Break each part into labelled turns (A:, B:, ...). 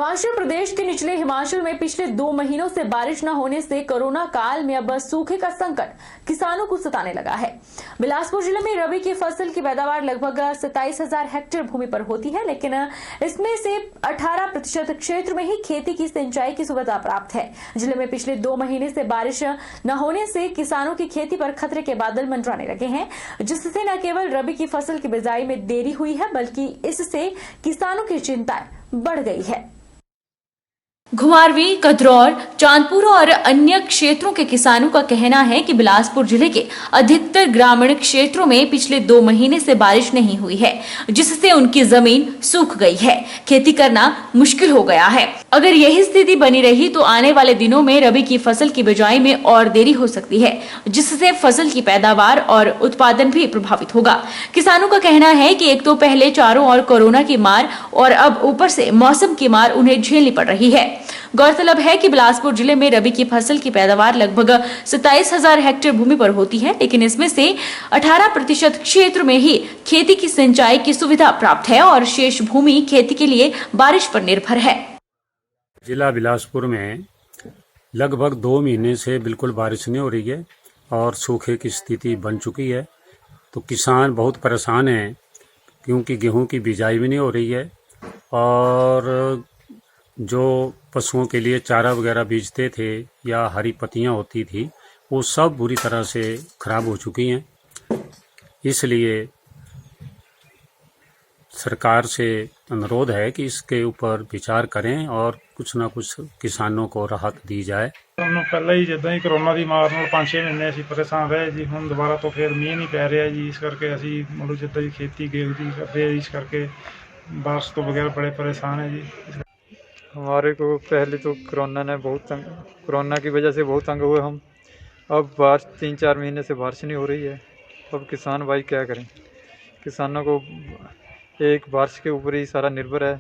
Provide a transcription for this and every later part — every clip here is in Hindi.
A: हिमाचल प्रदेश के निचले हिमाचल में पिछले 2 महीनों से बारिश न होने से कोरोना काल में अब सूखे का संकट किसानों को सताने लगा है। बिलासपुर जिले में रबी की फसल की पैदावार लगभग 27,000 हेक्टेयर भूमि पर होती है, लेकिन इसमें से 18% क्षेत्र में ही खेती की सिंचाई की सुविधा प्राप्त है। जिले में पिछले 2 महीने से बारिश न होने से किसानों की खेती पर खतरे के बादल मंडराने लगे हैं, जिससे न केवल रबी की फसल की बिजाई में देरी हुई है, बल्कि इससे किसानों की चिंताएं बढ़ गई है। घुमारवीं, कदरौर, चांदपुर और अन्य क्षेत्रों के किसानों का कहना है कि बिलासपुर जिले के अधिकतर ग्रामीण क्षेत्रों में पिछले 2 महीने से बारिश नहीं हुई है, जिससे उनकी जमीन सूख गई है, खेती करना मुश्किल हो गया है। अगर यही स्थिति बनी रही तो आने वाले दिनों में रबी की फसल की बिजाई में और देरी हो सकती है, जिससे फसल की पैदावार और उत्पादन भी प्रभावित होगा। किसानों का कहना है कि एक तो पहले चारों ओर कोरोना की मार और अब ऊपर से मौसम की मार उन्हें झेलनी पड़ रही है। गौरतलब है कि बिलासपुर जिले में रबी की फसल की पैदावार लगभग 27,000 हेक्टेयर भूमि पर होती है, लेकिन इसमें से 18% क्षेत्र में ही खेती की सिंचाई की सुविधा प्राप्त है और शेष भूमि खेती के लिए बारिश पर निर्भर है।
B: जिला बिलासपुर में लगभग 2 महीने से बिल्कुल बारिश नहीं हो रही है और सूखे की स्थिति बन चुकी है। तो किसान बहुत परेशान हैं क्योंकि गेहूं की बिजाई भी नहीं हो रही है और जो पशुओं के लिए चारा वगैरह बीजते थे या हरी पत्तियां होती थी वो सब बुरी तरह से खराब हो चुकी हैं। इसलिए सरकार से अनुरोध है कि इसके ऊपर विचार करें और कुछ ना कुछ किसानों को राहत दी जाए।
C: पहले ही जिदा ही कोरोना की मार नाल 5-6 महीने असीं परेशान रहे जी। हुण दोबारा तो फिर मीह नहीं पै रहा जी, इस करके असीं मतलब जिदा ही खेती गेहूं की करते हैं, इस करके बारिश तो बगैर बड़े परेशान है जी।
D: हमारे को पहले तो कोरोना की वजह से बहुत तंग हुए हम। अब बारिश 3-4 महीने से बारिश नहीं हो रही है। अब किसान भाई क्या करें, किसानों को एक बारिश के ऊपर ही सारा निर्भर है।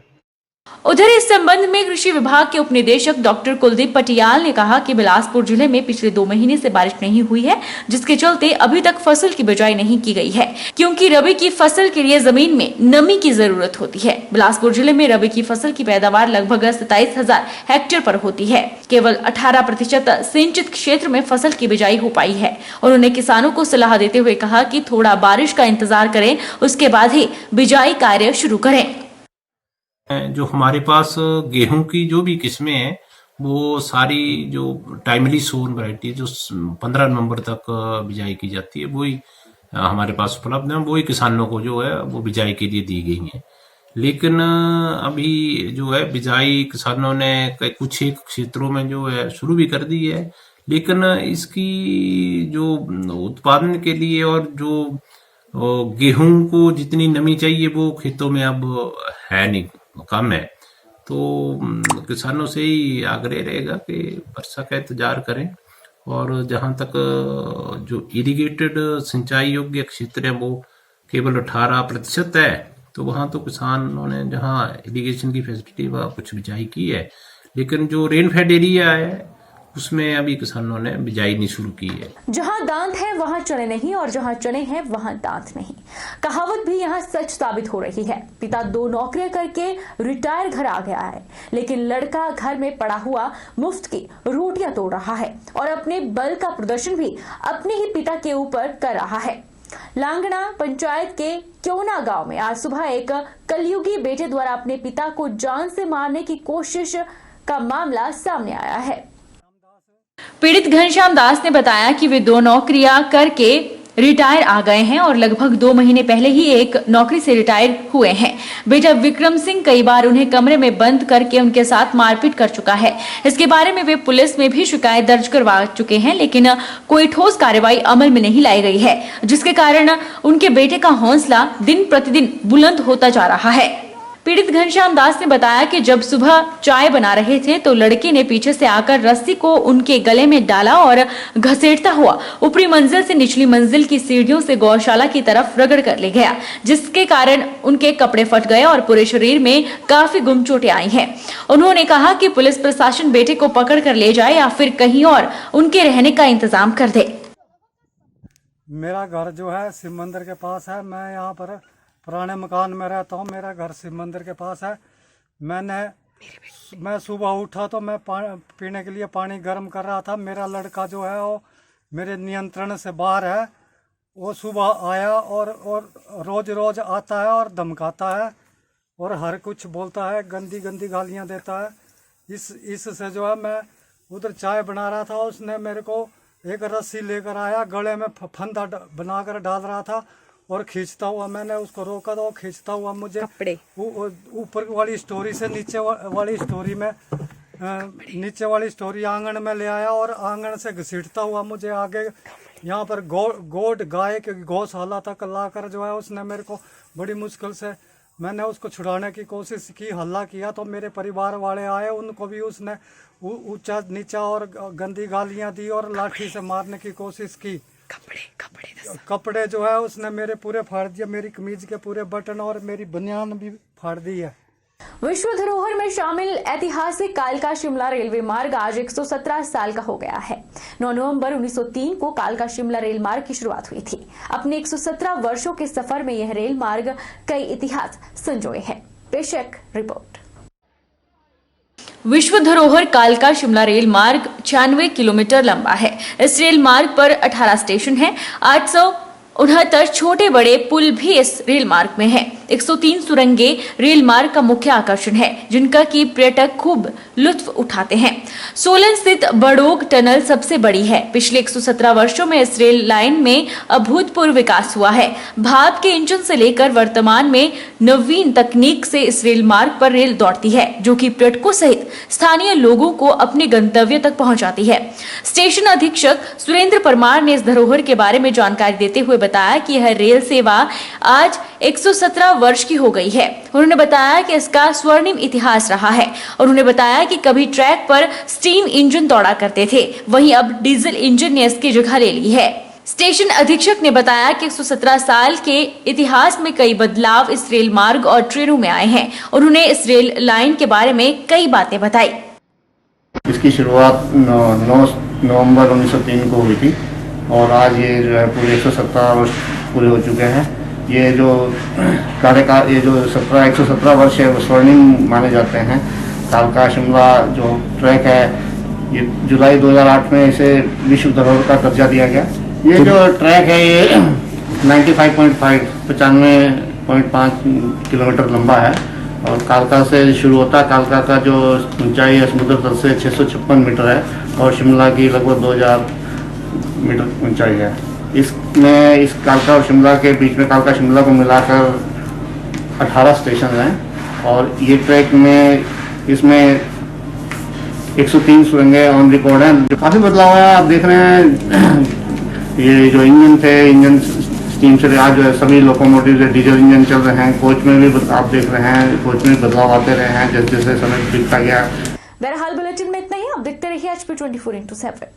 A: उधर इस संबंध में कृषि विभाग के उपनिदेशक डॉक्टर कुलदीप पटियाल ने कहा कि बिलासपुर जिले में पिछले 2 महीने से बारिश नहीं हुई है, जिसके चलते अभी तक फसल की बिजाई नहीं की गई है, क्योंकि रबी की फसल के लिए जमीन में नमी की जरूरत होती है। बिलासपुर जिले में रबी की फसल की पैदावार लगभग 27,000 हेक्टेयर पर होती है। केवल 18% सिंचित क्षेत्र में फसल की बिजाई हो पाई है। उन्होंने किसानों को सलाह देते हुए कहा कि थोड़ा बारिश का इंतजार करें, उसके बाद ही बिजाई कार्य शुरू करें।
E: जो हमारे पास गेहूं की जो भी किस्में हैं वो सारी जो टाइमली सोन वैरायटी जो 15 नवंबर तक बिजाई की जाती है वही हमारे पास उपलब्ध है। वही किसानों को जो है वो बिजाई के लिए दी गई है। लेकिन अभी जो है बिजाई किसानों ने कुछ एक क्षेत्रों में जो है शुरू भी कर दी है, लेकिन इसकी जो उत्पादन के लिए और जो गेहूं को जितनी नमी चाहिए वो खेतों में अब है नहीं, कम है। तो किसानों से ही आग्रह रहेगा कि वर्षा का इंतजार करें और जहां तक जो इरिगेटेड सिंचाई योग्य क्षेत्र है वो केवल 18% है, तो वहां तो किसानों ने जहां इरिगेशन की फैसिलिटी वह कुछ बिजाई की है, लेकिन जो रेनफेड एरिया है उसमें अभी किसानों ने बिजाई नहीं शुरू की है।
A: जहां दांत है वहां चने नहीं और जहां चने हैं वहां दांत नहीं, कहावत भी यहां सच साबित हो रही है। पिता 2 नौकरियां करके रिटायर घर आ गया है, लेकिन लड़का घर में पड़ा हुआ मुफ्त की रोटियां तोड़ रहा है और अपने बल का प्रदर्शन भी अपने ही पिता के ऊपर कर रहा है। लांगणा पंचायत के क्योना गांव में आज सुबह एक कलयुगी बेटे द्वारा अपने पिता को जान से मारने की कोशिश का मामला सामने आया है। पीड़ित घनश्याम दास ने बताया कि वे 2 नौकरियां करके रिटायर आ गए हैं और लगभग 2 महीने पहले ही एक नौकरी से रिटायर हुए हैं। बेटा विक्रम सिंह कई बार उन्हें कमरे में बंद करके उनके साथ मारपीट कर चुका है। इसके बारे में वे पुलिस में भी शिकायत दर्ज करवा चुके हैं, लेकिन कोई ठोस कार्रवाई अमल में नहीं लाई गई है, जिसके कारण उनके बेटे का हौसला दिन प्रतिदिन बुलंद होता जा रहा है। पीड़ित घनश्याम दास ने बताया कि जब सुबह चाय बना रहे थे तो लड़के ने पीछे से आकर रस्सी को उनके गले में डाला और घसीटता हुआ ऊपरी मंजिल से निचली मंजिल की सीढ़ियों से गौशाला की तरफ रगड़ कर ले गया, जिसके कारण उनके कपड़े फट गए और पूरे शरीर में काफी गुमचोटें आई हैं। उन्होंने कहा कि पुलिस प्रशासन बेटे को पकड़ कर ले जाए या फिर कहीं और उनके रहने का इंतजाम कर दे।
F: मेरा घर जो है शिव मंदिर के पास है। मैं यहाँ पर पुराने मकान में रहता हूँ। मेरा घर शिव मंदिर के पास है। मैंने मैं सुबह उठा तो मैं पीने के लिए पानी गर्म कर रहा था। मेरा लड़का जो है वो मेरे नियंत्रण से बाहर है। वो सुबह आया और रोज रोज आता है और धमकाता है और हर कुछ बोलता है, गंदी गंदी गालियां देता है। इससे जो है मैं उधर चाय बना रहा था, उसने मेरे को एक रस्सी लेकर आया, गले में फंदा बनाकर डाल रहा था और खींचता हुआ, मैंने उसको रोका तो खींचता हुआ मुझे ऊपर वाली स्टोरी से नीचे वाली स्टोरी में नीचे वाली स्टोरी आंगन में ले आया और आंगन से घसीटता हुआ मुझे आगे यहाँ पर गोड गाय के गौशाला तक लाकर जो है उसने मेरे को बड़ी मुश्किल से, मैंने उसको छुड़ाने की कोशिश की, हल्ला किया तो मेरे परिवार वाले आए, उनको भी उसने ऊंचा नीचा और गंदी गालियां दी और लाठी से मारने की कोशिश की। कपड़े जो है उसने मेरे पूरे फाड़ दिए, मेरी कमीज के पूरे बटन और मेरी बनियान भी फाड़ दी है।
A: विश्व धरोहर में शामिल ऐतिहासिक कालका शिमला रेलवे मार्ग आज 117 साल का हो गया है। 9 नवंबर 1903 को कालका शिमला रेल मार्ग की शुरुआत हुई थी। अपने 117 वर्षों के सफर में यह रेल मार्ग कई इतिहास संजोए है। पेशक रिपोर्ट। विश्व धरोहर कालका शिमला रेल मार्ग 96 किलोमीटर लंबा है। इस रेल मार्ग पर 18 स्टेशन हैं। 869 छोटे बड़े पुल भी इस रेल मार्ग में है। 103 सुरंगें रेल मार्ग का मुख्य आकर्षण है, जिनका की पर्यटक खूब लुत्फ उठाते हैं। सोलन स्थित बड़ोग टनल सबसे बड़ी है। पिछले 117 वर्षों में इस रेल लाइन में अभूतपूर्व विकास हुआ है। भाप के इंजन से लेकर वर्तमान में नवीन तकनीक से इस रेल मार्ग पर रेल दौड़ती है, जो कि पर्यटकों सहित स्थानीय लोगों को अपने गंतव्य तक पहुंचाती है। स्टेशन अधीक्षक सुरेंद्र परमार ने इस धरोहर के बारे में जानकारी देते हुए बताया कि यह रेल सेवा आज 117 वर्ष की हो गई है। उन्होंने बताया कि इसका स्वर्णिम इतिहास रहा है। उन्होंने बताया कि कभी ट्रैक पर स्टीम इंजन दौड़ा करते थे, वहीं अब डीजल इंजन ने इसकी जगह ले ली है। स्टेशन अधीक्षक ने बताया कि 117 साल के इतिहास में कई बदलाव इस रेल मार्ग और ट्रेनों में आए हैं। उन्होंने इस रेल लाइन के बारे में कई बातें बताई।
G: इसकी शुरुआत 9 नवंबर 1903 को हुई थी और आज ये जो है पूरे 117 वर्ष पूरे हो चुके हैं। ये जो कार्यकाल, ये जो 117 वर्ष है वो स्वर्णिम माने जाते हैं। कालका शिमला जो ट्रैक है, ये जुलाई 2008 में इसे विश्व धरोहर का दर्जा दिया गया। ये जो ट्रैक है ये 95.5 किलोमीटर लंबा है और कालका से शुरू होता है। कालका का जो ऊंचाई है समुद्र तल से 656 मीटर है और शिमला की लगभग 2000 मीटर ऊंचाई है। इसमें इस कालका और शिमला के बीच में, कालका शिमला को मिलाकर 18 स्टेशन हैं और ये ट्रैक में इसमें 103 सुरंगें ऑन रिकॉर्ड हैं। काफ़ी बदलाव है, आप देख रहे हैं। ये जो इंजन थे, इंजन स्टीम से आज जो है सभी लोकोमोटिव डीजल इंजन चल रहे हैं। कोच में भी आप देख रहे हैं, कोच में बदलाव आते रहे हैं जैसे जैसे समय बीतता गया।
A: बहरहाल बुलेटिन में इतना ही। आप देखते रहिए HP 24/7।